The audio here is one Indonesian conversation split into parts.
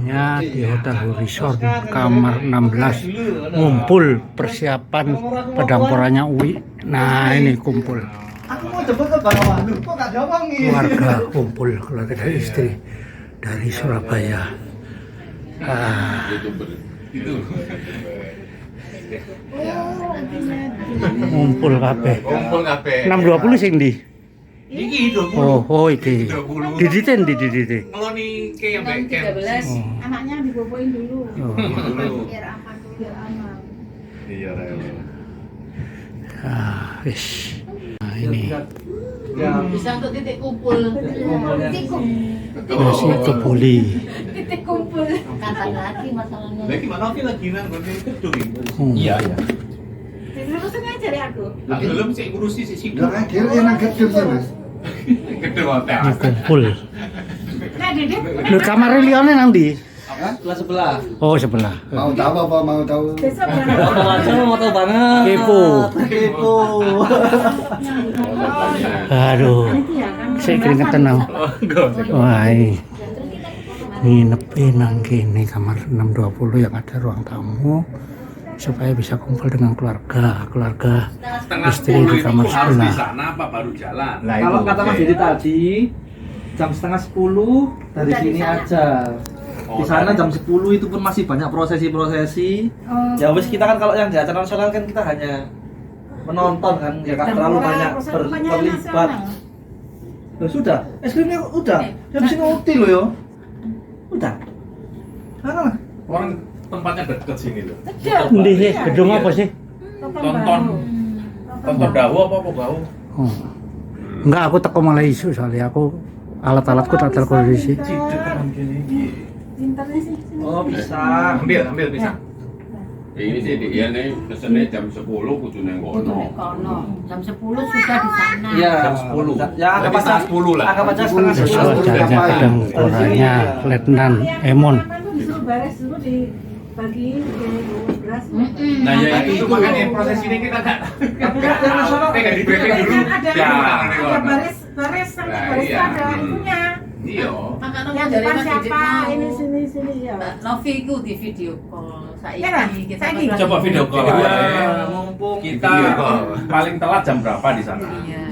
Saatnya di Hotel Horizon kamar 16 ngumpul persiapan pedangporannya UI. Nah ini kumpul keluarga, kumpul keluarga dari istri dari Surabaya. Ngumpul kabeh. 620 sing ndi? Iki 20. Oh iki. Diditen di. Ngeloni ke yang back camp. 13. Anaknya diboboin dulu. Biar aman dulu, biar aman. Iya, Wis. Nah ini Bisa untuk titik kumpul. masih kebuli. Titik kumpul. Kapan lagi masalahnya? Lagi mana lagi nang ngene gedung iki. Iya. Terusannya cari aku. Lah belum sih ngurusi si situ. Lah akhir enak gedung sih, Mas. Gedung hotel. Ini kumpul. Nah, Dedek. Lu kamar liane nang ndi? Kelas sebelah. Oh sebelah. Mau tahu apa mau tahu? Besok Mau tahu banget. Kepo. Kepo. Aduh. Saya keringetan now. Wah, nginep nang kene kamar 620 yang ada ruang tamu supaya bisa kumpul dengan keluarga istri di kamar harus di sebelah. sana apa baru jalan? Kalau kata Mas Didi tadi jam setengah 10 dari sini aja. Di sana jam 10 itu pun masih banyak prosesi-prosesi. Ya wis kita kan kalau yang di acara nasional kan kita hanya menonton kan, ya kan terlalu banyak terlibat. Ya sudah, es krimnya udah. Jam sini ngerti loh yo. Udah. Mana? Orang tempatnya deket sini loh. Endi sih? Gedung apa sih? Tonton dawu apa bau? Oh. Enggak, aku teko malah isu soalnya aku alat-alatku tak terkondisi. Pinternya sih. Oh bisa. Ambil bisa. Ini sih dia nih pesennya jam 10 kudu nang kono. Jam 10 sudah di sana. Iya. Jam 10. Ya anggap Berarti aja setengah 10 lah. Anggap aja setengah 10. Sesuai acaranya pedangporannya Letnan Emon. Disuruh beres dulu dibagi beras. Nah ya itu makanya proses ini kita nggak di briefing dulu. Ya. Ada baris sampai baris ada itunya. Iya. Yang depan siapa? Ini sini ya. Novi itu di video call. Iya lah, saiki. Coba video call Ya, aja. mumpung Kita paling telat jam berapa di sana? Iya.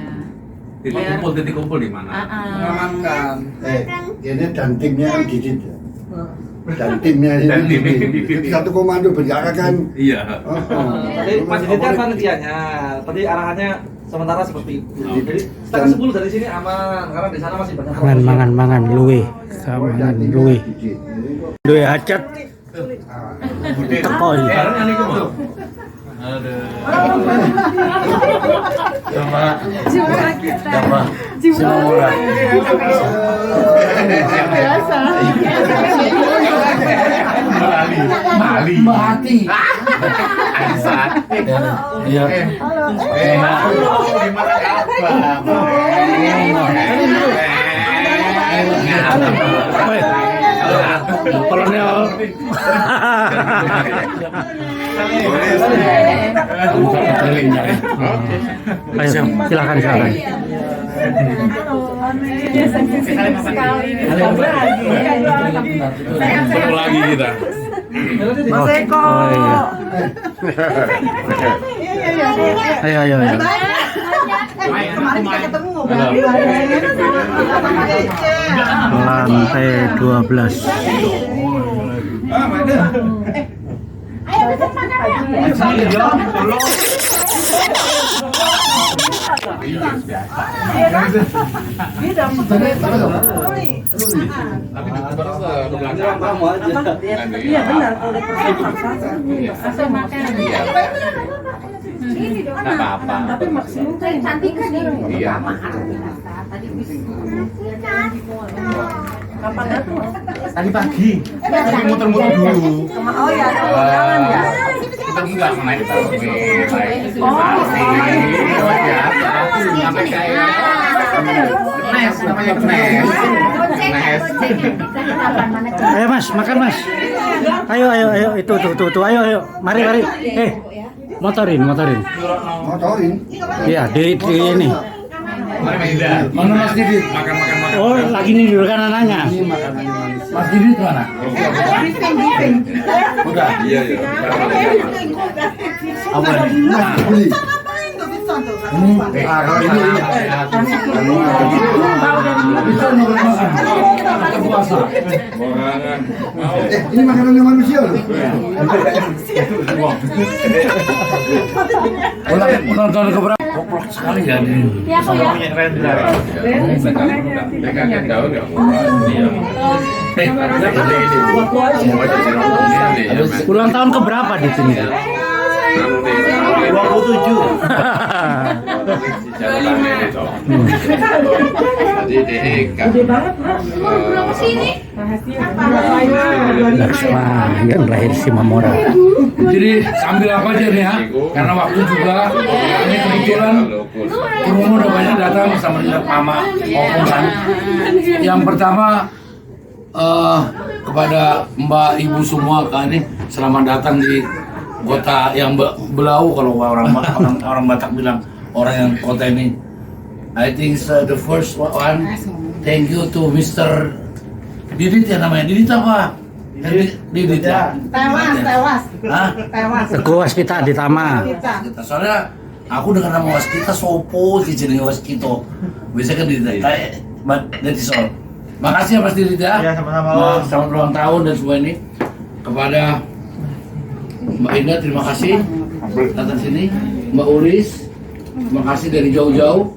Titik kumpul di mana? mengamankan. Ini dan timnya kan Didit ya. Dan timnya Dan ini timnya Didit. Didit. Jadi satu komando berjarak kan. Iya. Tadi Mas Didi kan panitianya. Tadi arahannya sementara seperti itu. Jadi setengah 10 dari sini aman karena di sana masih banyak proses. Mangan luwe, mangan luwe. Luwe hajat teko iki. Bareng ini kok. Aduh. Jiwa kita. Biasa. Mali. Mati. Iya. Gimana Kolonel. Ayo, silakan. Ketemu lagi kita. Mas Eko. Ayo. Kemarin kita ketemu. Lantai 12. Ayo kita makan ya. Tapi terus ke belakang. Kamu aja. Iya benar. Asal makan. Ini dong. Nggak apa-apa. Tapi maksimum kan cantik kan ini. Iya. Tadi bisa. Kapan datang? Tadi pagi. Tapi muter-muter dulu. Oh ya, jalan ya. Kita enggak naik taksi, naik Oh, sampai kayak Nes, namanya Nes. Nes. Ayo Mas, makan Mas. Ayo, itu, ayo. Mari. Motorin. Motorin. Iya, di ini. Mari Mas Indra. Mana Mas Didit? Makan. Oh, lagi nih dulu kan anaknya. Ini makanannya manis. Mas Didit mana? Udah. Iya. Apa ini? Mas beli. Kalau ini Bisa nggak makan? Kita puasa. Borangan. Mau. Ini makanannya manusia loh. Ulang tahun keberapa? Koplok sekali ya ini. Sama punya Rendra. Pegang daun nggak mau. Iya. Ulang tahun keberapa di sini? 27. Laksma yang lahir si Mamora. Jadi ambil apa aja nih ya? Karena waktu juga ini kebetulan kerumunan udah banyak datang sama dengan mama opung kan. Yang pertama kepada Mbak Ibu semua kan ini selamat datang di kota yang belau kalau orang Batak bilang orang yang kota ini. I think the first one, thank you to Mr. Didit ya namanya. Didit apa? Didit ya. Tewas. Hah? Tewas kita di Tama. Kita soalnya aku dengan nama waskita sopo jenenge waskito. Biasanya kan Didit. That is all. Makasih ya Mas Didit ya. Ya, sama-sama. Selamat ulang tahun dan semua ini kepada Mbak Indah, terima kasih datang sini. Mbak Uris, terima kasih dari jauh-jauh.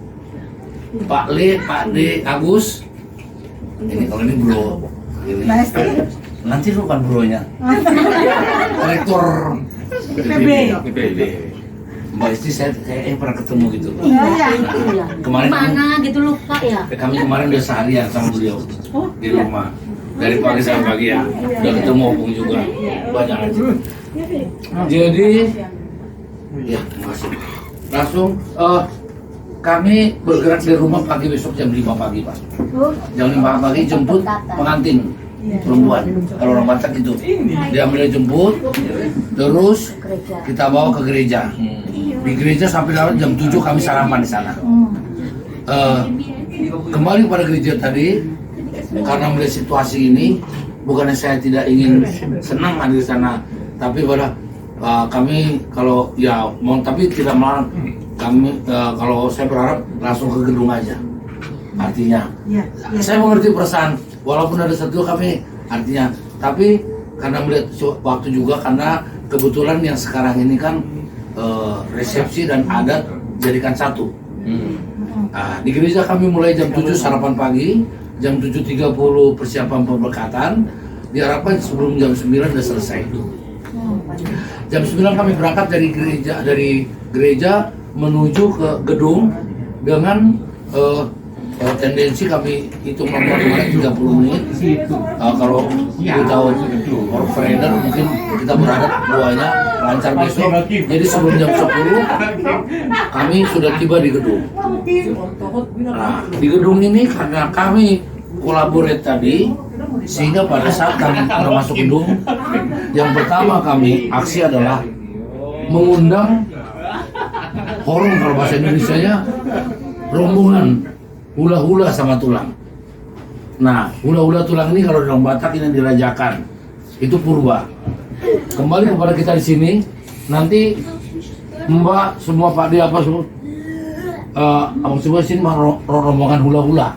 Pak Le, Pak D, Agus. Ini kalau ini bro. Ini. Nanti lu kan bronya. Rektor PB. Mbak Isti saya pernah ketemu gitu. Kemarin Mana gitu lupa ya? kami kemarin udah seharian sama beliau di rumah. Dari pagi sampai pagi ya. Udah ketemu opung juga. Banyak aja. Jadi ya terima kasih. Langsung kami bergerak dari rumah pagi besok jam 5 pagi Pak. Jam 5 pagi jemput pengantin perempuan. Kalau orang Batak gitu. Dia ambil jemput, terus kita bawa ke gereja. Di gereja sampai lewat jam 7 kami sarapan di sana. Kembali pada gereja tadi, karena melihat situasi ini, bukannya saya tidak ingin senang ada di sana, tapi pada kami kalau ya mau tapi tidak melarang kami kalau saya berharap langsung ke gedung aja. Artinya, saya mengerti perasaan walaupun ada satu kami artinya, tapi karena melihat waktu juga karena kebetulan yang sekarang ini kan resepsi dan adat jadikan satu. Nah, di gereja kami mulai jam 7 sarapan pagi, jam 7.30 persiapan pemberkatan, diharapkan sebelum jam 9 sudah selesai. Jam 9 kami berangkat dari gereja menuju ke gedung dengan tendensi kami hitung nomor 30 menit. Kalau kita tahu Orf Rider mungkin kita berharap doanya lancar besok. Jadi sebelum jam 10 kami sudah tiba di gedung. Nah, di gedung ini karena kami kolaborate tadi, sehingga pada saat kami masuk gedung, yang pertama kami aksi adalah mengundang horong kalau bahasa Indonesianya rombongan hula-hula sama tulang. Nah, hula-hula tulang ini kalau di orang Batak ini dirajakan, itu purba. Kembali kepada kita di sini, nanti Mbak semua Pak D apa semua, abang semua sini rombongan hula-hula.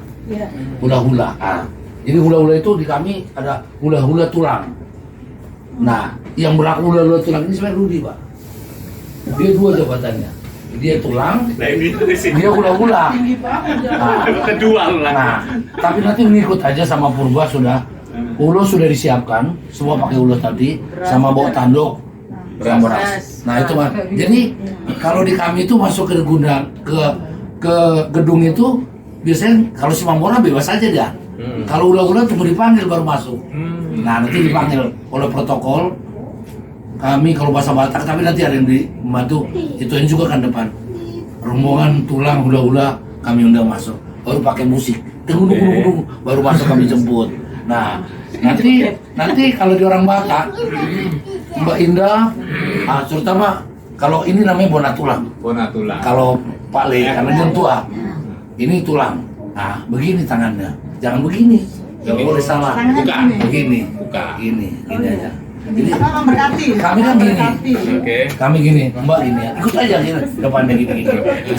Hula-hula. Nah, jadi hula-hula itu di kami ada hula-hula tulang. Nah, yang berlaku hula-hula tulang ini sebenarnya Rudi Pak. Dia dua jabatannya. Dia tulang, dia hula-hula. Nah, tapi nanti mengikut aja sama purba sudah. Ulo sudah disiapkan, semua pakai ulo tadi, sama bawa tanduk, sama beras. Nah itu Pak. Jadi kalau di kami itu masuk ke gudang, ke gedung itu biasanya kalau si Mamora bebas aja dia. Kalau ulah-ulah tunggu dipanggil baru masuk. Nah nanti dipanggil oleh protokol. Kami kalau bahasa Batak, tapi nanti ada yang membantu, ituin juga kan depan. Rombongan tulang hula-hula kami undang masuk, baru pakai musik, tunggu, baru masuk kami jemput. Nah, nanti kalau di orang Batak, Mbak Indah, terutama kalau ini namanya bona tulang. Bona tulang. Kalau Pak Le, karena dia tua. ini tulang. Nah, begini tangannya. Jangan begini. Jangan boleh salah. Buka. Begini. Buka. Gini aja. Ini Berarti. kami kan gini. Oke. Kami gini, Mbak gini ya. Ikut aja gini, depannya gini.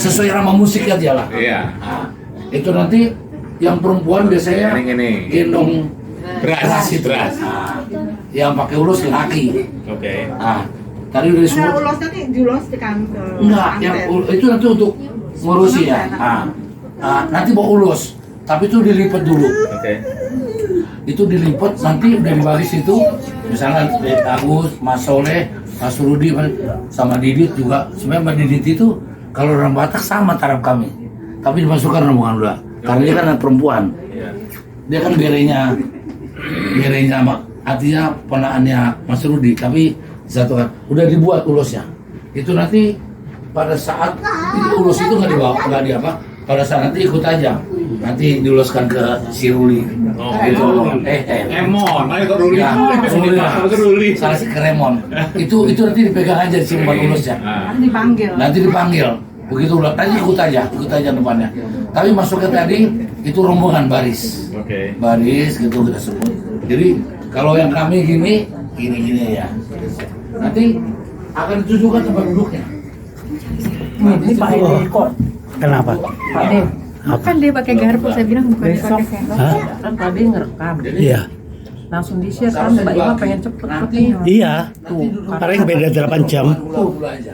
Sesuai irama musik aja lah. Iya. Nah, itu nanti yang perempuan biasanya Ini. gendong Beras. itu. Beras. Nah, yang pakai ulus laki. Oke. Nah, tadi udah Nah, disebut. ulos tadi diuloskan ke Enggak, yang itu nanti untuk ngurusi ya. Nanti bawa ulus, tapi itu dilipat dulu. Oke. Itu dilipat nanti udah dibagi situ. Misalnya Agus, Mas Soleh, Mas Rudi, sama Didit juga. Sebenarnya Mbak Didit itu kalau orang Batak sama taraf kami, tapi dimasukkan rombongan dua. Karena dia kan anak perempuan. Iya. Dia kan berenya artinya ponakannya Mas Rudi, tapi satu kan udah dibuat ulusnya. Itu nanti pada saat itu ulus itu nggak dibawa, nggak di apa. Pada saat nanti ikut aja, nanti diuluskan ke si Ruli. Oh, Itu Emon, ayo kok Ruli. Ya, Ruli lah. Ruli. Salah si Keremon. Itu nanti dipegang aja si Mbak ulusnya. dipanggil. Nanti dipanggil. Begitu udah tadi ikut aja depannya. Tapi masuknya tadi itu rombongan baris. Oke. Baris gitu kita sebut. Jadi kalau yang kami gini ya. Nanti akan ditunjukkan tempat duduknya. Ini Pak Edi kok. Kenapa? Pak De, Apa? kan dia pakai garpu, saya bilang bukan besok pakai sendok. Hah? Kan tadi ngerekam, Iya. langsung di-share kan Mbak Ima pengen cepet Nanti Iya. Tuh, Paling beda 8 jam. Ula-ula aja.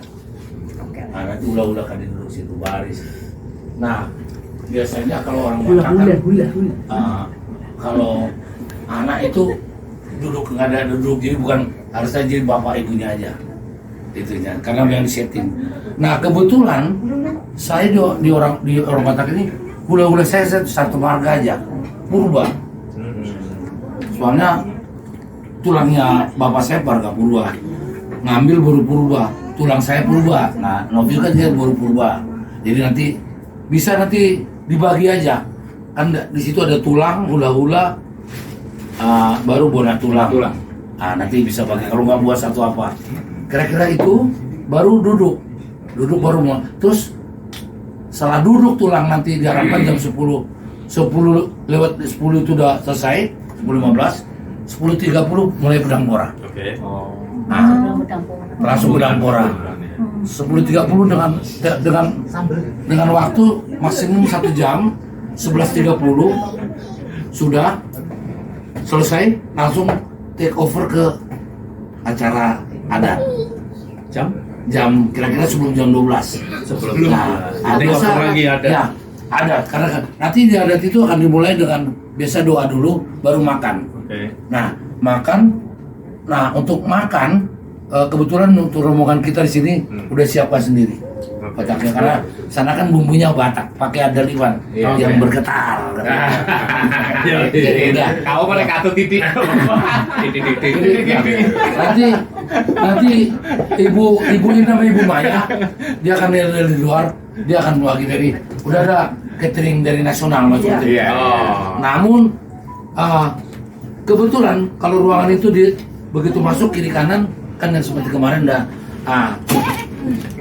Nah, nanti ula-ula kan duduk situ baris. Nah, biasanya kalau orang Batak kan, kalau anak itu duduk nggak ada duduk, jadi bukan harus aja jadi bapak ibunya aja, itunya. Karena yang disetting. Nah, kebetulan saya di orang Batak ini ula-ula saya satu marga aja, purba. Soalnya tulangnya bapak saya marga purba, ngambil baru purba, tulang saya purba. Nah, Novi kan dia baru purba. Jadi nanti bisa dibagi aja. Kan di situ ada tulang, hula-hula, baru bona tulang. Nah, nanti bisa bagi kalau nggak buat satu apa. Kira-kira itu baru duduk baru mau. Terus setelah duduk tulang nanti diharapkan jam 10 lewat 10 itu udah selesai, 10.15, 10.30 mulai pedang pora. Oke. Nah, langsung pedang pora. 10.30 dengan waktu maksimum 1 jam, 11.30 sudah selesai, langsung take over ke acara adat. Jam kira-kira sebelum jam 12. Sebelum. Nah, Jadi biasa lagi ada. ya, adat karena kan nanti di adat itu akan dimulai dengan biasa doa dulu baru makan. Oke. Nah, makan. Nah, untuk makan kebetulan untuk rombongan kita di sini udah siapkan sendiri. Bataknya karena sana kan bumbunya Batak, pakai ada liwan yang bergetar. Jadi udah. Kau pada kartu titik. Nanti ibu ini namanya Ibu Maya, dia akan dari luar, dia akan bagi dari udah ada catering dari nasional maksudnya. Iya. Namun kebetulan kalau ruangan itu begitu masuk kiri kanan kan yang seperti kemarin dah.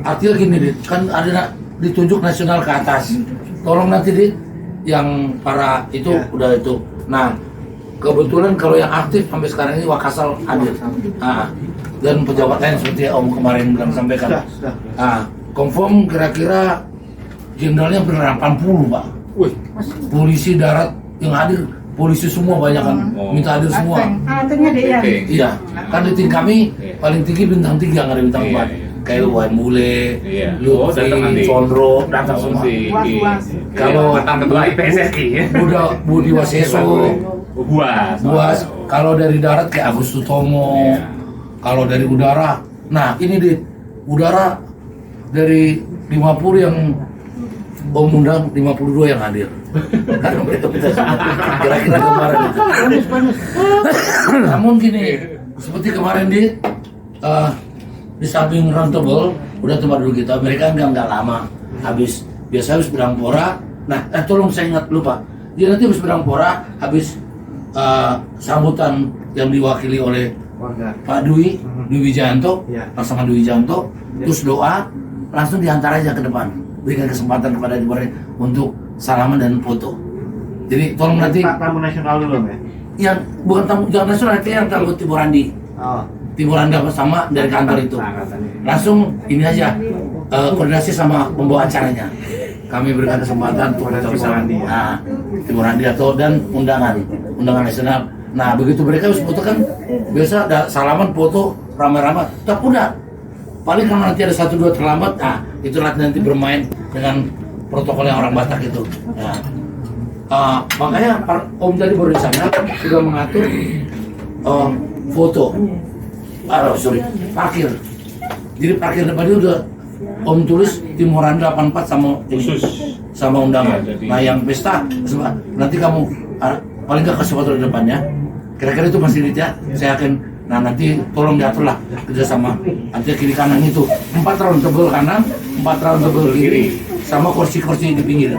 Artinya gini Dit, kan ada ditunjuk nasional ke atas. Tolong nanti Dit yang para itu udah itu. Nah, kebetulan kalau yang aktif sampai sekarang ini Wakasal hadir. Dan pejabat lain seperti Om kemarin bilang sampaikan. Confirm kira-kira jenderalnya benar 80 Pak. Polisi darat yang hadir, polisi semua banyak kan, minta hadir semua. Alatnya dia. Iya, kan di tim kami paling tinggi bintang 3 nggak ada bintang 4. Kayak Wan Mule, Lutfi, Condro, datang semua. Kalau mantan ketua IPSSI. Budi Waseso, Buas. kalau dari darat kayak Agus Sutomo. Kalau dari udara, nah ini di udara dari 50 yang Om undang 52 yang hadir. Kira-kira kemarin itu. Namun gini, seperti kemarin di samping Roundtable udah tempat dulu kita. Mereka nggak lama biasa habis pedang pora. Nah, tolong saya ingat lupa. Dia nanti habis pedang pora, habis sambutan yang diwakili oleh Pak Dwi Wijanto, pasangan Dwi Wijanto, terus doa, langsung diantar aja ke depan. Berikan kesempatan kepada mereka untuk salaman dan foto. Jadi tolong nanti tamu nasional dulu ya. yang bukan tamu jangan nasional, nanti yang tamu Timur Andi. Oh. Timur Andi sama dari kantor itu. Langsung ini aja koordinasi sama pembawa acaranya. Kami berikan kesempatan untuk Timur Andi. Nah, Timur Andi atau dan undangan nasional. Nah, begitu mereka harus foto kan biasa ada salaman foto ramai-ramai. Tak udah. Paling kalau nanti ada 1-2 terlambat, nah itulah nanti bermain dengan protokol yang orang Batak itu. Nah, makanya Om tadi baru di sana sudah mengatur foto. Parkir. Jadi parkir depan itu udah Om tulis Timuran 84 sama khusus sama undangan. Nah yang pesta nanti kamu paling nggak kasih foto di depannya. Kira-kira itu masih ya. Saya akan nanti tolong diatur lah kerjasama. Nanti kiri kanan itu 4 round tebel kanan, 4 round tebel kiri, sama kursi-kursi di pinggir.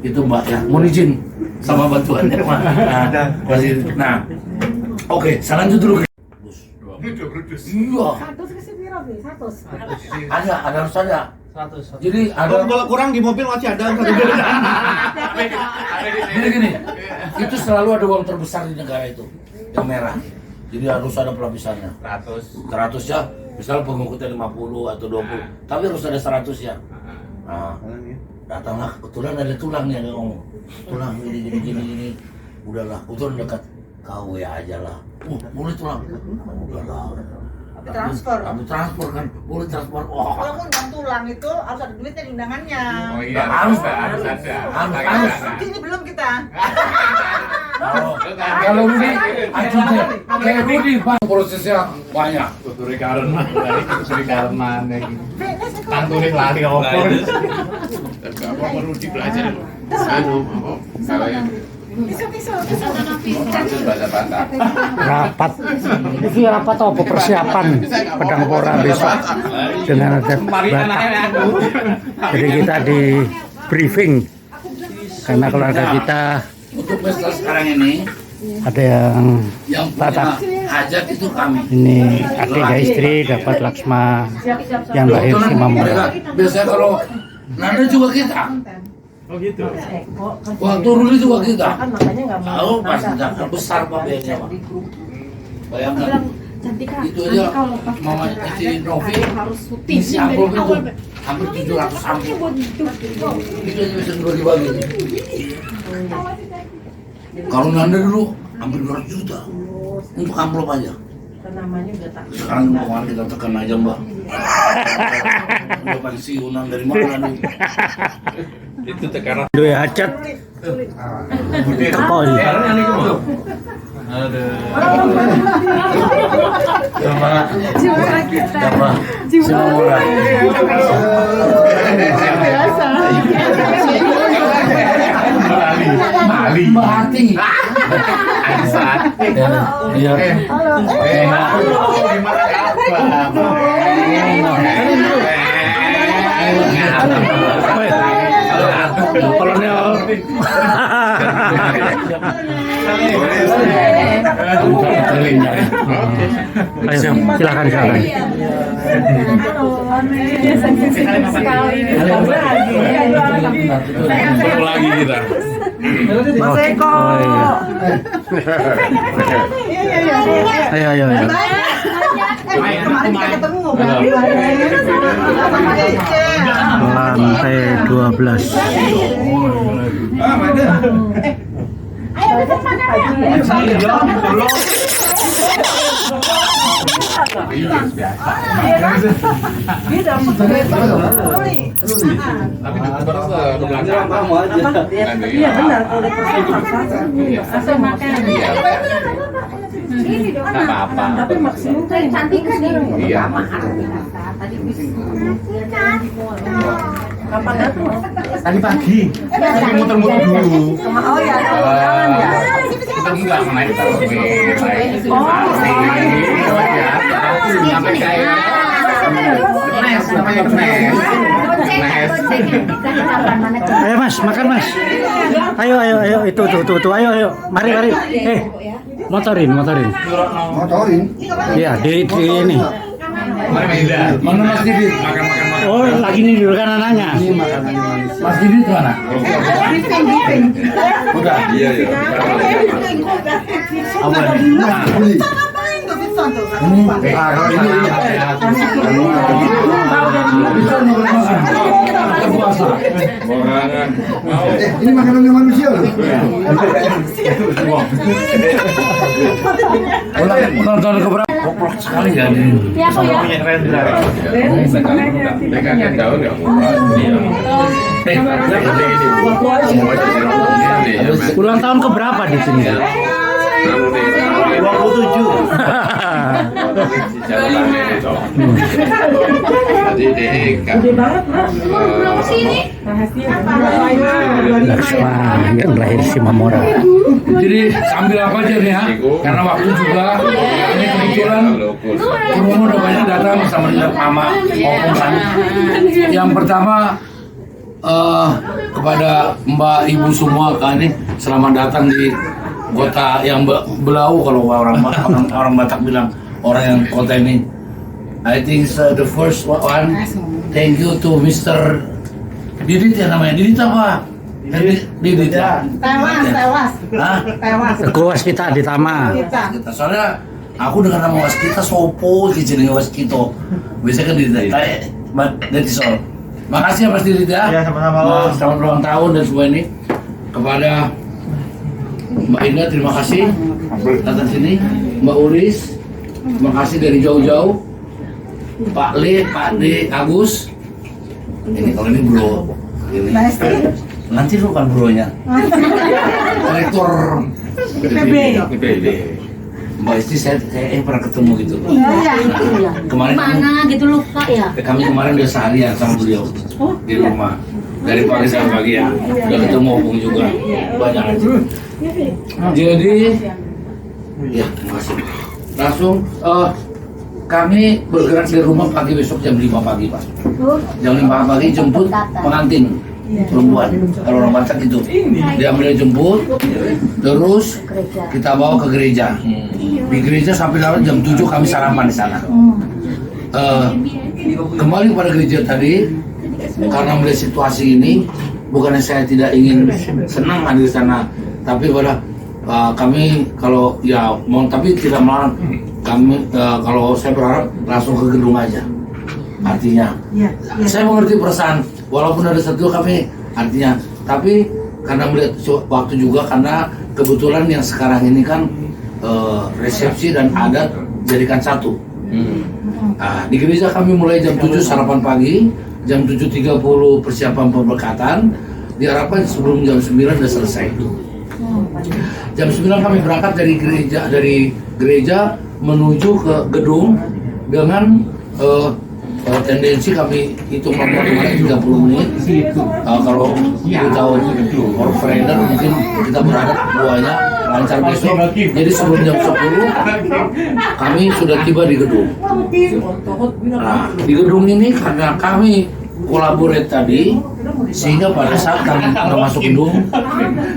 Itu Mbak ya. Mohon izin sama bantuannya. Nah, oke. Saya lanjut dulu. Iya. 100 ke piro, Bi? 100. Harus ada. 100. Jadi ada Kalau kurang di mobil masih ada. Gini, itu selalu ada uang terbesar di negara itu, yang merah. Jadi harus ada pelapisannya. 100 ya. Misalnya pengikutnya 50 atau 20, tapi harus ada 100 ya. Nah, datanglah kebetulan ada tulang nih yang ngomong. Tulang gini. Udahlah, kebetulan dekat KW aja lah. Boleh tulang. Udahlah. Habis transfer kan, boleh transfer. Kalau undang tulang itu harus ada duitnya di undangannya. Oh iya, harus ada. Harus. Ini belum kita. Kalau ini ajunya kayak ini Bang, prosesnya banyak. Tuturi karena, tuturi karena tantuni lari opor. Apa perlu dipelajari loh. Rapat. Ini rapat apa persiapan pedang pora besok dengan ada Batak. Jadi kita di briefing karena kalau ada kita Untuk pesta sekarang ini ada yang punya hajat itu kami. ini adiknya istri dapat Laksma yang lahir si Mamura. Biasanya kalau nada juga kita. Oh gitu. Waktu dulu juga kita. Kan makanya nggak mau. Tahu pas nggak besar pabriknya Pak. Bayangkan. Itu aja mama si Novi isi amplop itu hampir 700 amplop. Itu aja bisa dua dibagi. Kalau Nanda dulu hampir 200 juta untuk amplop aja. Namanya udah tak. Sekarang kemarin kita tekan aja Mbak. Udah pensiunan dari mana nih? Itu tekanan. Dua hajat. Teko ini. Apa? Semua orang. Mali. Mati. Iya. Kolonel. Ayo, silakan. Perlu lagi kita. Mas Eko. Ayo. Lantai 12. Tapi terus ke belakang. Kamu aja. Iya benar kalau asal makan. Ini dong. Nggak apa-apa. Tapi maksimum kan Cantik kan ini? Iya. Tadi kapan datang? Tadi pagi. Tapi muter-muter dulu. Oh ya, jalan ya. Kita enggak naik taruh sampai kayak nes namanya nes. Ayo Mas, makan Mas. Ayo, itu, ayo. Mari. Motorin. Motorin. Iya, di ini. Mana Mas Didit? Oh, lagi nih dulu kan anaknya. Mas Didit mana? Udah. Iya, iya. Apa? Beli. Ngapain tuh Vincent tuh? Ini bisa nggak makan? Kita puasa. Borangan. Mau. Ini makanannya manusia loh. Nonton keberapa? Koplok sekali ya ini. Ya, aku ya. Mereka kan tahu nggak murah. Ulang tahun keberapa di sini? 27. Gede banget, Mas. Laksma yang lahir si Mamora. Jadi sambil apa aja nih ya? Karena waktu juga ini kebetulan Romo udah banyak datang sama Mama Opung kan. Yang pertama kepada Mbak Ibu semua kan ini selamat datang di kota yang belau kalau orang Batak bilang orang yang kota ini. I think the first one, thank you to Mr. Didit ya namanya. Didit apa? Didit ya. Tewas. Hah? Tewas. Kuas kita di Tama. Kita soalnya aku dengan nama waskita sopo jenenge waskito. Biasanya kan Didit. That is all. Makasih ya Mas Didit ya. Ya, sama-sama. Selamat ulang tahun dan semua ini kepada Mbak Indah, terima kasih datang sini. Mbak Uris, terima kasih dari jauh-jauh. Pak Le, Pak D, Agus. Ini kalau ini bro. Ini. Nanti lu kan bronya. Direktur PB. Mbak Isti saya pernah ketemu gitu. Iya. Kemarin Mana gitu lupa ya? kami kemarin udah seharian sama beliau di rumah. Dari pagi sampai pagi ya. Udah ketemu Opung juga. Banyak aja. Jadi ya terima kasih. Langsung kami bergerak dari rumah pagi besok jam 5 pagi Pak. Jam 5 pagi jemput pengantin perempuan. Kalau orang Batak itu diambil jemput, terus kita bawa ke gereja. Di gereja sampai jam 7 kami sarapan di sana. Kembali pada gereja tadi, karena melihat situasi ini, bukannya saya tidak ingin senang hadir di sana, tapi pada kami kalau ya mau tapi tidak melarang kami kalau saya berharap langsung ke gedung aja. Artinya, saya mengerti perasaan walaupun ada satu kami artinya, tapi karena melihat waktu juga karena kebetulan yang sekarang ini kan resepsi dan adat jadikan satu. Nah, di gereja kami mulai jam 7 sarapan pagi, jam 7.30 persiapan pemberkatan, diharapkan sebelum jam 9 sudah selesai. Jam 9 kami berangkat dari gereja menuju ke gedung dengan tendensi kami hitung kemarin 30 menit. Kalau kita orfrider mungkin kita berharap buahnya lancar besok. Jadi sebelum jam 10 kami sudah tiba di gedung. Nah, di gedung ini karena kami kolaborate tadi, sehingga pada saat kami masuk gedung,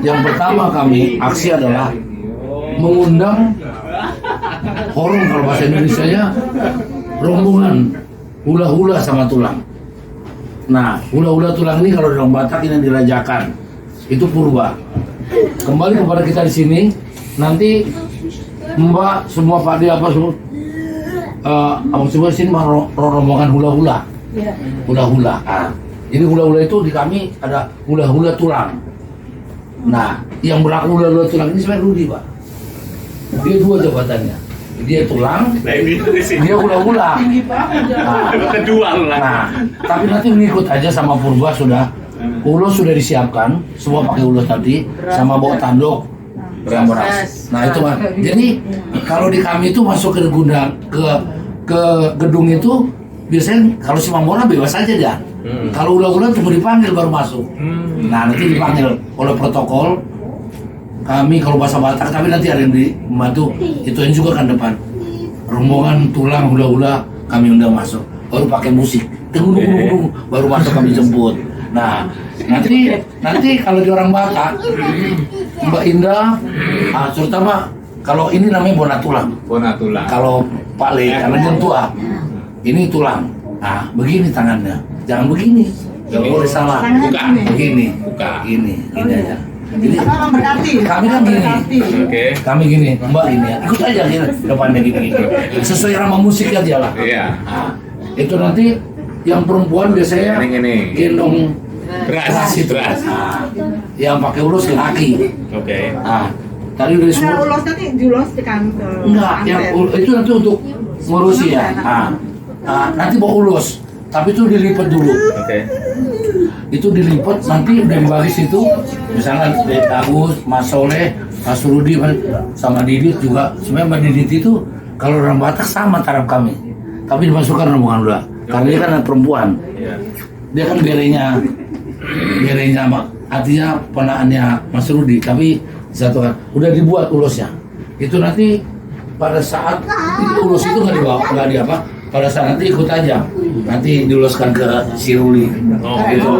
yang pertama kami aksi adalah mengundang horong kalau bahasa Indonesianya rombongan hula-hula sama tulang. Nah, hula-hula tulang ini kalau dalam Batak ini dirajakan, itu purba. Kembali kepada kita di sini, nanti Mbak semua Pak Di apa semua, abang semua sini rombongan hula-hula. Hula-hula. Nah, jadi hula-hula itu di kami ada hula-hula tulang. Nah, yang berlaku hula-hula tulang ini sebenarnya Rudi Pak. Dia dua jabatannya. Dia tulang, dia hula-hula. Nah, tapi nanti mengikut aja sama purba sudah. Ulo sudah disiapkan, semua pakai ulo tadi, sama bawa tanduk, beras. Nah itu Pak. Jadi kalau di kami itu masuk ke gedung itu biasanya kalau si Mamora bebas aja dia. Kalau ulah-ulah cuma dipanggil baru masuk. Nah nanti dipanggil oleh protokol. Kami kalau bahasa Batak, tapi nanti ada yang membantu ituin juga kan depan. Rombongan tulang hula-hula kami undang masuk, baru pakai musik, tunggu baru masuk kami jemput. Nah nanti kalau di orang Batak, Mbak Indah, terutama kalau ini namanya bona tulang. Bona tulang. Kalau Pak Le karena yang tua, ini tulang. Nah, begini tangannya, jangan begini. Jangan boleh salah. Buka. Begini, Buka. gini aja. Jadi Apa berarti? kami kan gini, Oke. kami gini, Mbak gini ya. Ikut aja gini, depannya gini. Sesuai irama musik aja lah. Iya. Nah, itu nanti yang perempuan biasanya Ini. gendong Beras. itu. Beras. Nah, yang pakai ulus laki. Oke. Nah, tadi udah Nah, disebut. ulos nanti diuloskan ke Enggak, yang itu nanti untuk ngurusi ya. Nanti bawa ulus, tapi itu dilipat dulu. Oke. Itu dilipat nanti udah dibagi situ. Misalnya Agus, Mas Soleh, Mas Rudi, sama Didit juga. Sebenarnya Mbak Didit itu kalau orang Batak sama taraf kami, tapi dimasukkan rombongan udah. Karena dia kan perempuan. Iya. Dia kan berenya artinya ponakannya Mas Rudi, tapi satu kan udah dibuat ulusnya. Itu nanti pada saat itu ulus itu nggak dibawa, nggak di apa, pada saat nanti ikut aja, nanti diuluskan ke si Ruli. Oh, Itu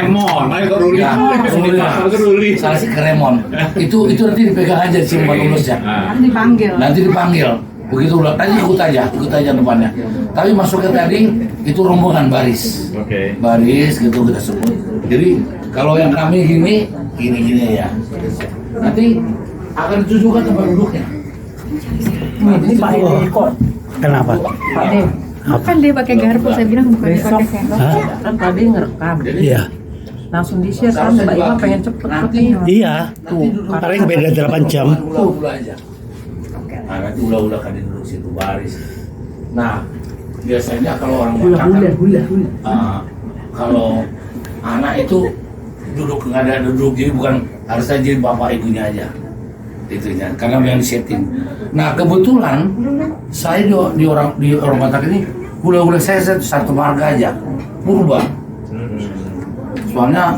Emon, mana kok Ruli? Ya, Ruli lah. Ruli. Salah si Kremon. Itu nanti dipegang aja si tempat ulusnya. Nanti dipanggil. Nanti dipanggil. Begitu udah, nanti ikut aja depannya. Tapi masuknya tadi itu rombongan baris. Oke. Baris gitu kita sebut. Jadi kalau yang kami gini ya. Nanti akan ditujukan tempat duduknya. Ini Pak Edi kok. Kenapa? Pak Edi. Kan dia pakai garpu, saya bilang bukan dia pakai sendok. Hah? Kan tadi ngerekam. Iya. Langsung di-share kan Mbak Ima pengen cepet Nanti Iya. tuh Paling beda 8 jam. Ula-ula aja. Nah, nanti ula-ula kan duduk situ baris. Nah, biasanya kalau orang Batak kan, kalau anak itu duduk nggak ada duduk, jadi bukan harus aja jadi bapak ibunya aja. Itunya, karena yang disetting. Nah, kebetulan saya di orang Batak ini ula-ula saya satu marga aja, purba. Soalnya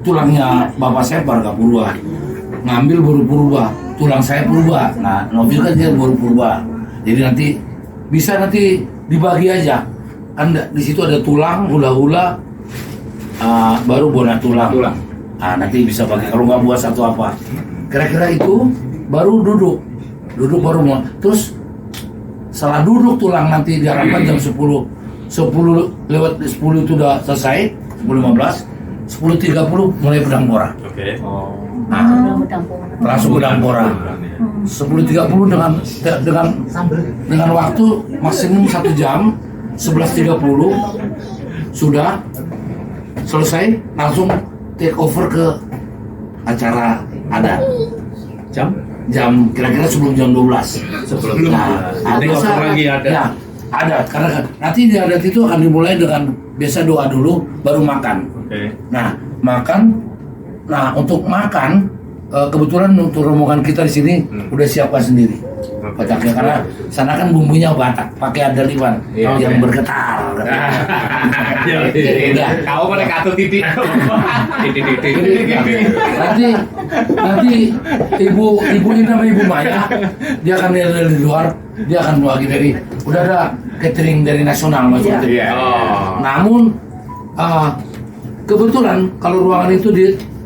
tulangnya bapak saya marga purba, ngambil baru purba, tulang saya purba. Nah, Novi kan dia baru purba. Jadi nanti bisa nanti dibagi aja. Kan di situ ada tulang, hula-hula, baru bona tulang. Nah, nanti bisa bagi kalau nggak buat satu apa. Kira-kira itu baru duduk baru mau. Terus setelah duduk tulang nanti diharapkan jam 10 lewat 10 itu udah selesai, 10.15, 10.30 mulai pedang pora. Oke. Nah, langsung pedang pora. 10.30 dengan waktu maksimum 1 jam, 11.30 sudah selesai, langsung take over ke acara adat. Jam kira-kira sebelum jam 12. Sebelum Nah, jadi biasa ngobrol lagi ada. Ya, adat karena kan nanti di adat itu akan dimulai dengan biasa doa dulu baru makan. Oke. Nah, makan. Nah, untuk makan kebetulan untuk rombongan kita di sini udah siapkan sendiri. Bataknya karena sana kan bumbunya Batak, pakai adaliman yang bergetar. Jadi udah. Kau mana katut titik. Nanti ibu ini nama Ibu Maya, dia akan dari luar, dia akan bagi dari udah ada catering dari nasional masuk catering. Namun kebetulan kalau ruangan itu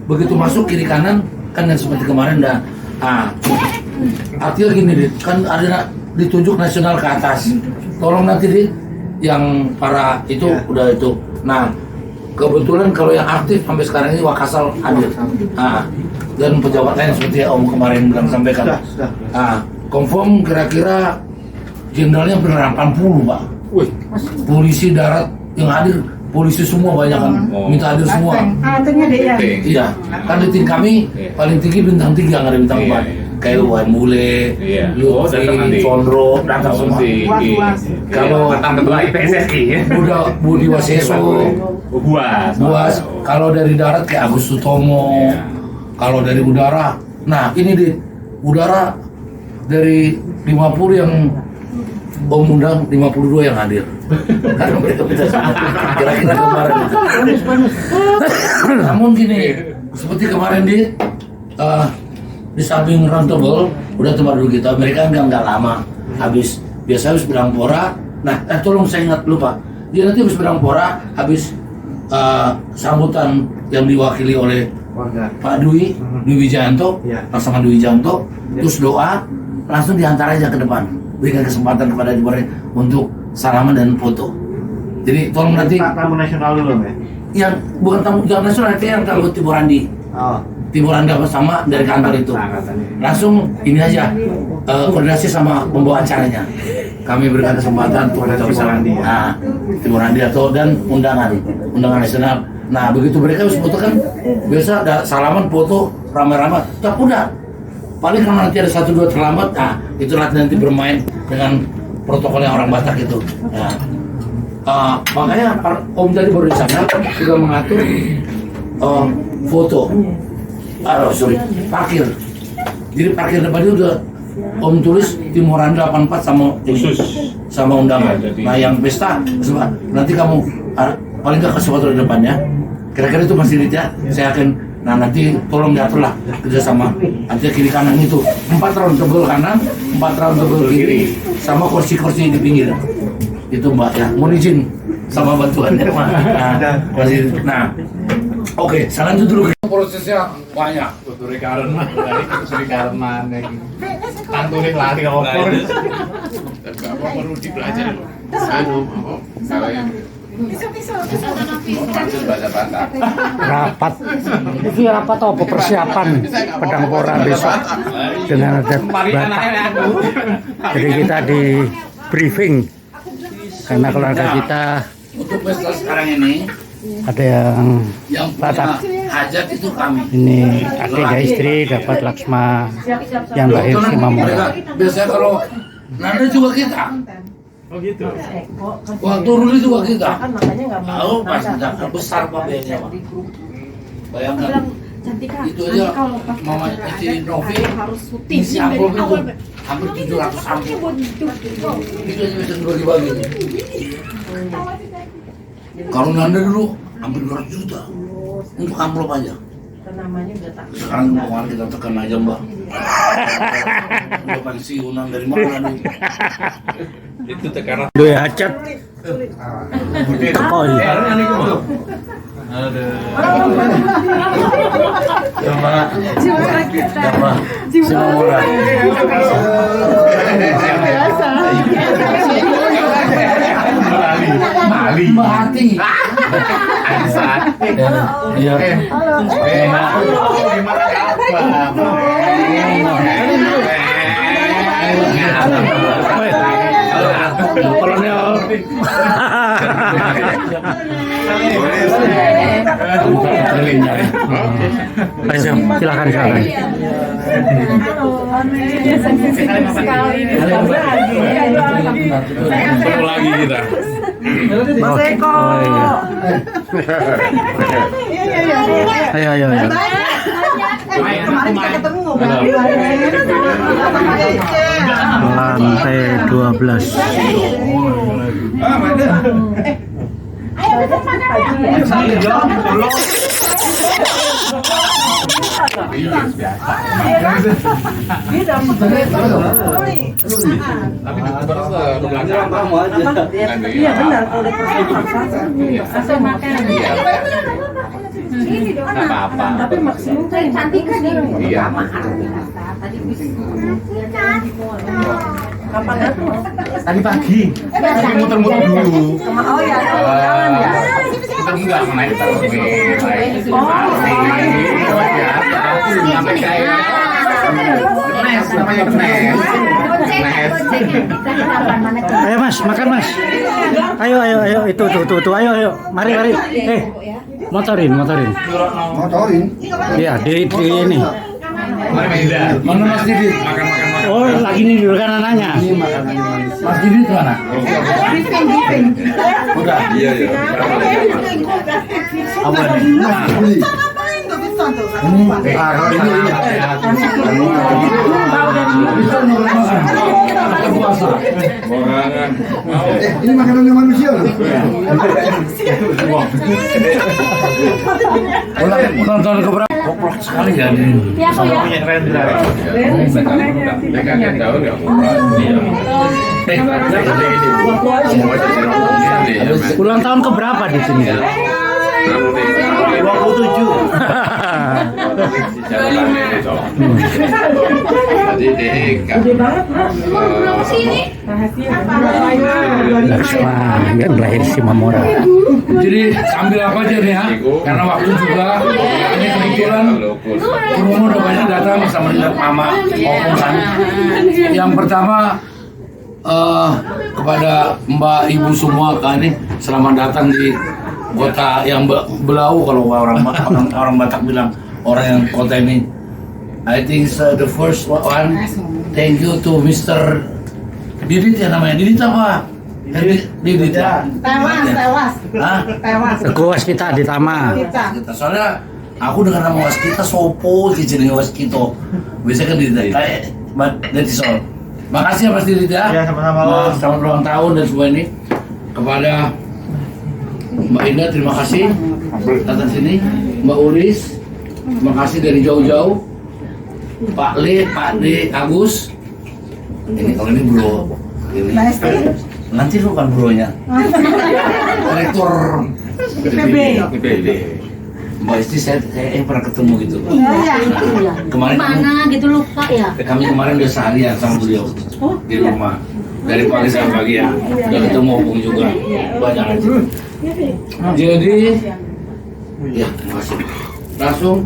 begitu masuk kiri kanan kan yang seperti kemarin dah. Artinya gini Dit, kan ada ditunjuk nasional ke atas. Tolong nanti Dit, yang para itu udah itu. Nah, kebetulan kalau yang aktif sampai sekarang ini Wakasal hadir. Dan pejabat lain seperti Om kemarin bilang sampaikan. Confirm kira-kira jenderalnya benar 80 Pak. Polisi darat yang hadir, polisi semua banyak kan, minta hadir semua. Alatnya deh ya. Iya, kan di tim kami paling tinggi bintang 3 nggak ada bintang 4. Kayak Wan Mule, Lutfi, Condro, datang semua. Kalau datang ketua PSSI ya. Budi Waseso, Buas. kalau dari darat kayak Agus Sutomo. Kalau dari udara, nah ini di udara dari 50 yang Om undang 52 yang hadir. Karena mereka bisa kira-kira kemarin itu. Namun gini, seperti kemarin di samping Roundtable udah tempat dulu kita. Mereka nggak lama habis bilang pora. Nah, tolong saya ingat lupa. Dia nanti habis bilang pora, habis sambutan yang diwakili oleh Pak Dwi Wijanto, pasangan Dwi Wijanto, terus doa langsung diantar aja ke depan. Berikan kesempatan kepada mereka untuk salaman dan foto. Jadi tolong nanti Tamu nasional dulu ya. yang bukan tamu yang nasional, nanti yang tamu Timur Andi. Oh. Timur Andi sama dari kantor itu. Langsung ini aja koordinasi sama pembawa acaranya. Kami berikan kesempatan untuk Timur Andi, ya. Nah, Timur Andi atau dan undangan nasional. Nah, begitu mereka harus foto kan biasa ada salaman foto ramai-ramai. Tak udah. Paling kalau nanti ada 1-2 terlambat, nah itu nanti bermain dengan protokolnya orang Batak itu. Nah, makanya Om tadi baru di sana sudah mengatur foto. Parkir. Jadi parkir depan itu udah Om tulis Timuran 84 sama khusus sama undangan. Nah yang pesta nanti kamu paling nggak kasih foto di depannya. Kira-kira itu masih ya. Saya akan nanti tolong diatur lah kerjasama. Nanti kiri kanan itu 4 round tebel kanan, 4 round tebel kiri, sama kursi-kursi di pinggir. Itu Mbak ya. Mohon izin sama bantuannya Mbak. Nah, oke, salam itu dulu. Prosesnya banyak. Tuturi karen mah, tuturi karen mana gitu. Tantuni lari apa? Apa perlu dipelajari? Anu, saya Rapat. Ini rapat apa persiapan pedang pora besok dengan ada Batak. Jadi kita di briefing karena keluarga kita Untuk pesta sekarang ini ada yang Batak. hajat itu kami. Ini adik dan istri dapat Laksma yang lahir si Mamura. Biasanya kalau Nanda juga kita. Oh gitu. Waktu Ruli juga kita. Kan makanya nggak mau. Tahu pas datang besar papanya Pak. Bayangkan itu aja Mama Eci Novi isi amplop itu hampir 700 amplop. Itu aja bisa dibagi-bagi. Kalau Nanda dulu hampir 200 juta untuk amplop aja. Namanya udah tak. Sekarang kemana kita tekan aja Mbak. Udah pensiunan dari mana nih? Itu tekanan. Dua hajat. Tekoi. Si Mamura. Mali. Mati. Iya. Kolonel. Ayo, silakan. Perlu lagi kita. Mas Eko. Ayo. Kemarin kita ketemu Lantai 12. Tapi terus belajar Kamu aja. Iya benar kalau dipaksa. Asal makan. Ini dong. nggak apa-apa. Tapi maksimum kan Cantik kan ini? Iya. Tadi kapan datang? Tadi pagi. Tapi muter-muter dulu. Oh ya, jalan ya. Kita enggak naik terus nih. Sampai kayak namanya kenes. Ayo Mas, makan Mas. Ayo, itu, ayo. Mari. Motorin. Motorin. Iya, di ini. Mana Mas Didit? Oh, lagi nih dulu kan anaknya. Mas Didit mana? Udah. iya. Apa nih? Ini makanannya manusia loh. Nonton keberapa? Koplok sekali ya ini. Mereka kan tahu nggak? Ulang tahun keberapa di sini? Jadi Gede banget, Mak. Laksma yang lahir si Mamora. Jadi ambil apa aja nih ya, karena waktu juga ini kebetulan Purwono udah banyak datang sama dengan mama opung kan. Yang pertama kepada Mbak Ibu semua kan nih, selamat datang di kota yang belau kalau orang Batak bilang, orang yang kota ini. I think the first one, thank you to Mr. Didit ya namanya, Didit apa? Didit ya? Tewas. Hah? Kewas kita di Tama. Kita soalnya aku dengan nama waskita sopo jenenge waskito. Biasanya kan Didit kayak dari soal. Makasih ya Mas Didit ya. Ya, sama-sama. Selamat ulang tahun dan semua ini kepada Mbak Indah, terima kasih datang sini. Mbak Uris, terima kasih dari jauh-jauh. Pak Le, Pak D, Agus. Ini kalau ini bro, ini. Nanti lu kan bronya. Rektor IPB. Mbak Isti saya pernah ketemu gitu. Iya. Kemarin Mana gitu lupa ya. kami kemarin udah seharian sama beliau di rumah. Dari pagi sampai pagi ya. Udah ketemu opung juga. Banyak aja. Jadi ya terima kasih. Langsung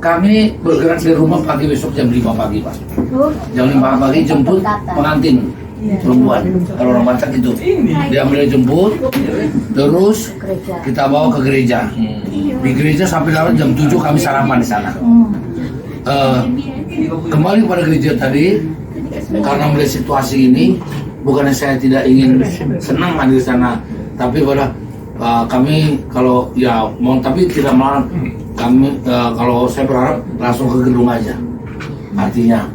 kami bergerak dari rumah pagi besok jam 5 pagi Pak. Jam 5 pagi jemput pengantin perempuan. Kalau orang Batak itu dia ambil jemput, terus kita bawa ke gereja. Di gereja sampai lewat jam 7 kami sarapan di sana. Kembali pada gereja tadi, karena melihat situasi ini, bukannya saya tidak ingin senang hadir di sana, tapi pada kami kalau ya mau tapi tidak melarang kami kalau saya berharap langsung ke gedung aja. Artinya,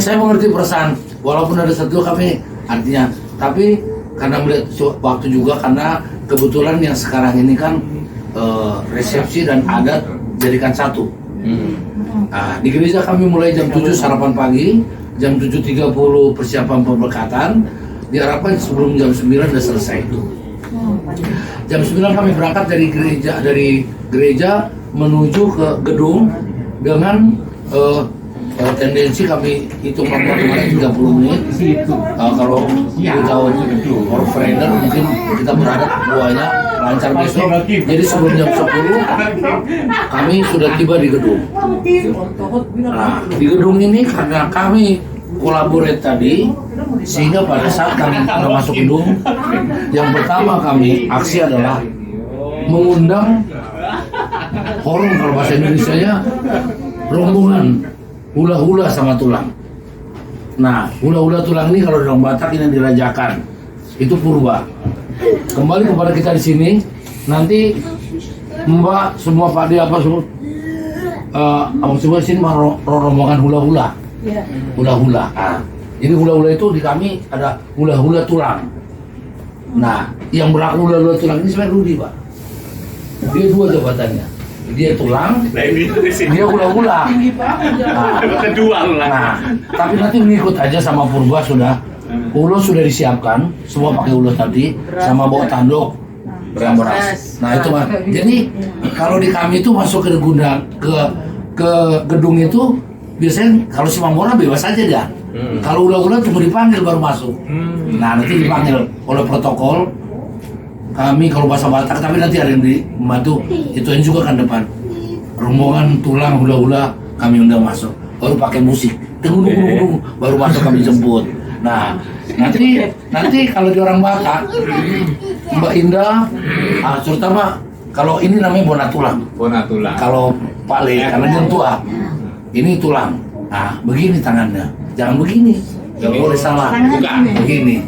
saya mengerti perasaan walaupun ada satu kami artinya, tapi karena melihat waktu juga karena kebetulan yang sekarang ini kan resepsi dan adat jadikan satu. Nah, di gereja kami mulai jam 7 sarapan pagi, jam 7.30 persiapan pemberkatan, diharapkan sebelum jam 9 sudah selesai. Jam 9 kami berangkat dari gereja menuju ke gedung dengan tendensi kami hitung kemarin 30 menit. Kalau kita tahu orfrender mungkin kita berharap buahnya lancar besok. Jadi sebelum jam 10 kami sudah tiba di gedung. Nah, di gedung ini karena kami kolaborate tadi, sehingga pada saat kami masuk gedung, yang pertama kami aksi adalah mengundang horong, kalau bahasa Indonesianya rombongan hula-hula sama tulang. Nah, hula-hula tulang ini kalau di orang Batak ini dirajakan, itu purba. Kembali kepada kita di sini, nanti Mbak semua Pak D apa semua, abang semua di sini rombongan hula-hula. Hula-hula. Nah, jadi hula-hula itu di kami ada hula-hula tulang. Nah, yang berlaku hula-hula tulang ini sebenarnya Rudi Pak. Dia dua jabatannya. Dia tulang, dia hula-hula. Nah, tapi nanti mengikut aja sama purba sudah. Ulo sudah disiapkan, semua pakai ulo tadi, sama bawa tanduk, beras. Nah itu Pak. Jadi kalau di kami itu masuk ke gudang, ke gedung itu biasanya kalau si Mamora bebas aja dia. Kalau ulo-ulo tunggu dipanggil baru masuk. Nah nanti dipanggil oleh protokol. Kami kalau bahasa Batak, tapi nanti ada yang membantu, ituin juga kan depan. Rombongan tulang hula-hula kami undang masuk, baru pakai musik, tunggu baru masuk kami jemput. Nah, nanti kalau di orang Batak, Mbak Indah, terutama kalau ini namanya bona tulang. Kalau Pak Le, karena dia tua, ini tulang. Nah, begini tangannya, jangan begini, nggak boleh salah. Begini,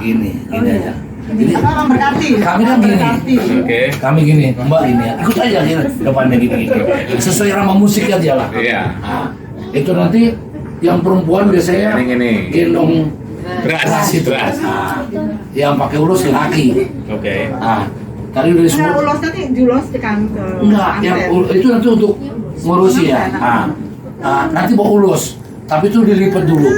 ini aja. Jadi kami kan gini, kami gini, Mbak ini ya, ikut aja gini, depannya gini, sesuai sama musik aja lah. Nah, itu nanti yang perempuan biasanya gendong beras itu, nah, yang pakai ulos laki. Nah, tadi udah disebut. Ulos tadi diulos tekan ke. Enggak, yang itu nanti untuk ngurusi ya. Nanti bawa ulos, tapi itu dilipat dulu.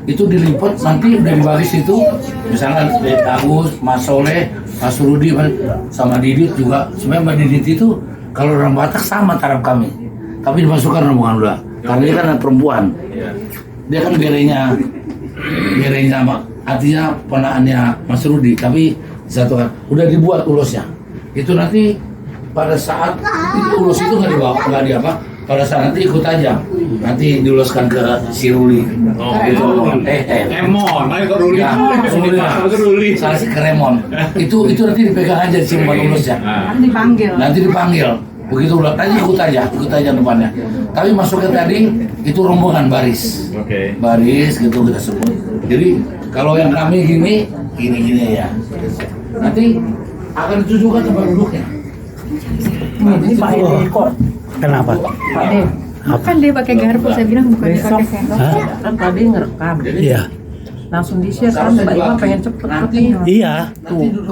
Itu dilipat nanti udah dibagi situ, misalnya Agus, Mas Soleh, Mas Rudi sama Didit juga. Sebenarnya Mbak Didit itu kalau orang Batak sama taraf kami, tapi dimasukkan rombongan Lula karena dia kan perempuan. Dia kan gerenya artinya ponakannya Mas Rudi, tapi disatukan. Udah dibuat ulusnya. Itu nanti pada saat itu ulus itu nggak dibawa, nggak di apa? Pada saat nanti ikut aja, nanti diuluskan ke si Ruli. Oh, itu Emon, ayo ke Ruli. Ya, Ruli. Salah sih ke Remon. Itu nanti dipegang aja si ulusnya. Nanti dipanggil. Begitu udah tadi ikut aja depannya. Tapi masuknya tadi itu rombongan baris. Oke. Baris gitu kita sebut. Jadi kalau yang kami gini ya. Nanti akan ditujukan tempat duduknya. Ini Pak Edi kok. Kenapa? Pak Edi. Kan dia pakai garpu, saya bilang bukan Besok pakai sendok. kan tadi ngerekam. Iya. Langsung di-share kan Mbak Ima pengen cepet nih. Iya.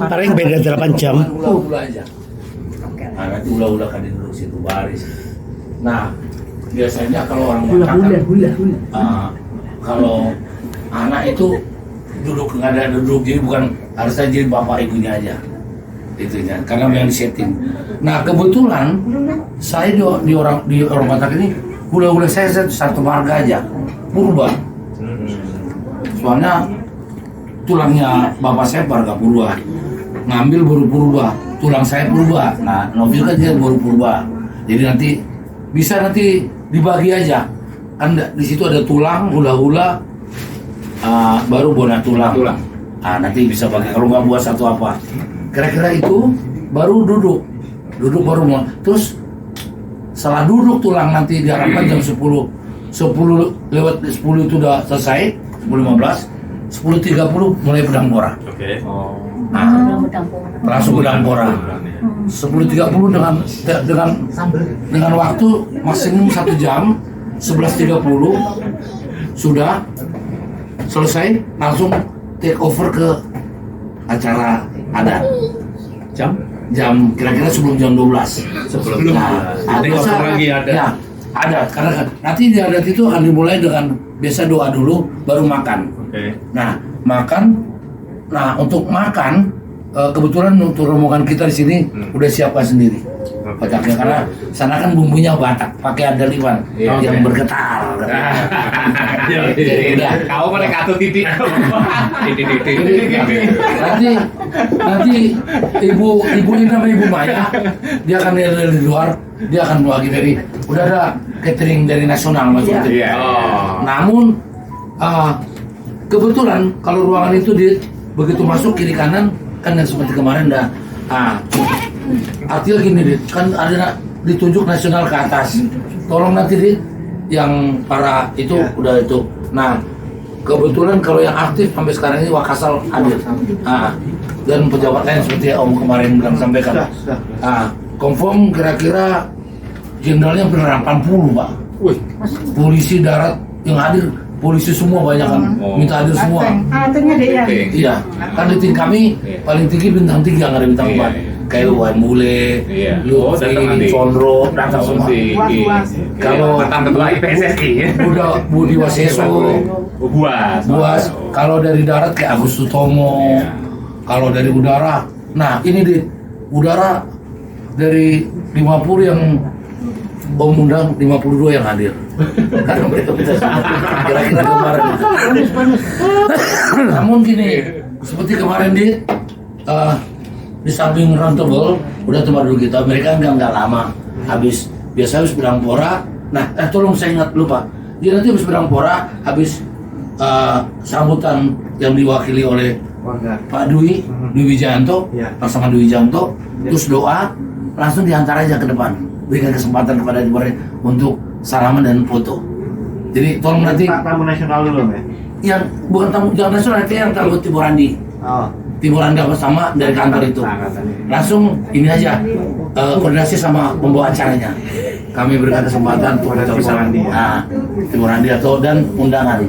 Paling beda 8 jam. Ula aja. Nah, nanti ula kan duduk situ baris. Nah, biasanya kalau orang Batak kalau anak itu duduk nggak ada duduk, jadi bukan harus saja jadi bapak ibunya aja. Itunya karena yang disetting. Nah kebetulan saya di orang Batak ini ula saya satu marga aja purba. Soalnya tulangnya bapak saya marga purba, ngambil baru purba, tulang saya purba. Nah Novil kan dia baru purba, jadi nanti bisa dibagi aja. Kan di situ ada tulang hula baru bona tulang. Nah nanti bisa bagi kalau nggak buat satu apa. Kira-kira itu baru duduk baru mau terus setelah duduk tulang nanti diharapkan jam 10 lewat 10 itu udah selesai 10.15 10.30 mulai pedang pora. Oke. Nah, langsung pedang pora 10.30 dengan waktu maksimum 1 jam 11.30 sudah selesai langsung take over ke acara adat jam kira-kira sebelum jam 12 Sebelum ada lagi ada. Ya, adat karena nanti di adat itu akan dimulai dengan biasa doa dulu baru makan. Oke. Nah makan, nah untuk makan kebetulan untuk rombongan kita di sini udah siapkan sendiri. Bataknya karena sana kan bumbunya Batak pakai andaliman yang bergetar. Udah. Kau mana katut titik. Nanti ibu ini namanya Ibu Maya, dia akan dari luar, dia akan bagi dari udah ada catering dari nasional maksudnya. Iya. Namun kebetulan kalau ruangan itu begitu masuk kiri kanan kan yang seperti kemarin dah. Artinya gini Dit, kan ada ditunjuk nasional ke atas. Tolong nanti Dit, yang para itu udah itu. Nah, kebetulan kalau yang aktif sampai sekarang ini Wakasal hadir. Dan pejabat lain seperti Om kemarin bilang sampaikan. Confirm kira-kira jenderalnya benar 80 Pak. Polisi darat yang hadir, polisi semua banyak kan, minta hadir semua. Alatnya deh ya. Iya, kan di tim kami paling tinggi bintang 3 nggak ada bintang 4. Kayak Wan Bule, Lutfi, Condro, datang semua. Kalau mantan ketua IPSSI, Budi Waseso, Buas. Kalau dari darat kayak Agus Sutomo. Kalau dari udara, nah ini di udara dari 50 yang Om undang 52 yang hadir. Karena mereka kira-kira kemarin. Namun gini, seperti kemarin di samping Roundtable udah tempat dulu kita, mereka nggak lama habis pedang pora. Nah tolong saya ingat lupa, dia nanti habis pedang pora, habis sambutan yang diwakili oleh Pak Dwi Wijanto, pasangan Dwi Wijanto, terus doa langsung diantar aja ke depan, berikan kesempatan kepada Timor untuk salaman dan foto. Jadi tolong nanti Tamu nasional dulu ya? yang bukan tamu jangan nasional, yang tamu Timorandi. Timur Anda bersama dari kantor itu langsung ini aja koordinasi sama pembawa acaranya, kami berikan kesempatan untuk Timur Andi atau dan undangan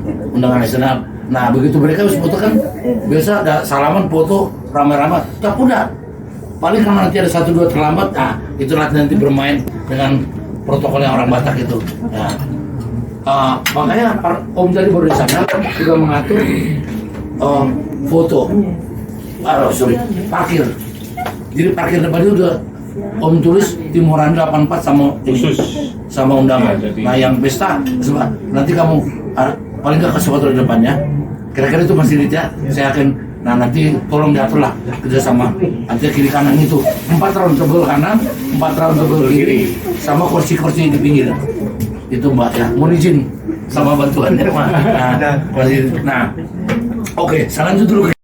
nasional. Nah begitu mereka harus foto kan biasa ada salaman foto ramai-ramai, tak udah paling kalau nanti ada 1-2 terlambat, itu nanti bermain dengan protokol yang orang Batak itu. Makanya Om tadi baru di sana juga mengatur foto. Parkir Jadi parkir depan itu udah Om tulis tim Horanda 84 sama Khusus. sama undangan. Ya, jadi- Nah yang pesta nanti kamu paling nggak kasih foto di depannya. Kira-kira itu Mas Didit ya. Saya akan nanti tolong diatur lah kerjasama. Nanti kiri kanan itu 4 round tebel kanan, 4 round tebel kiri, sama kursi-kursi di pinggir. Itu Mbak ya. Mohon izin sama bantuannya Mas. Nah, oke, selanjutnya dulu.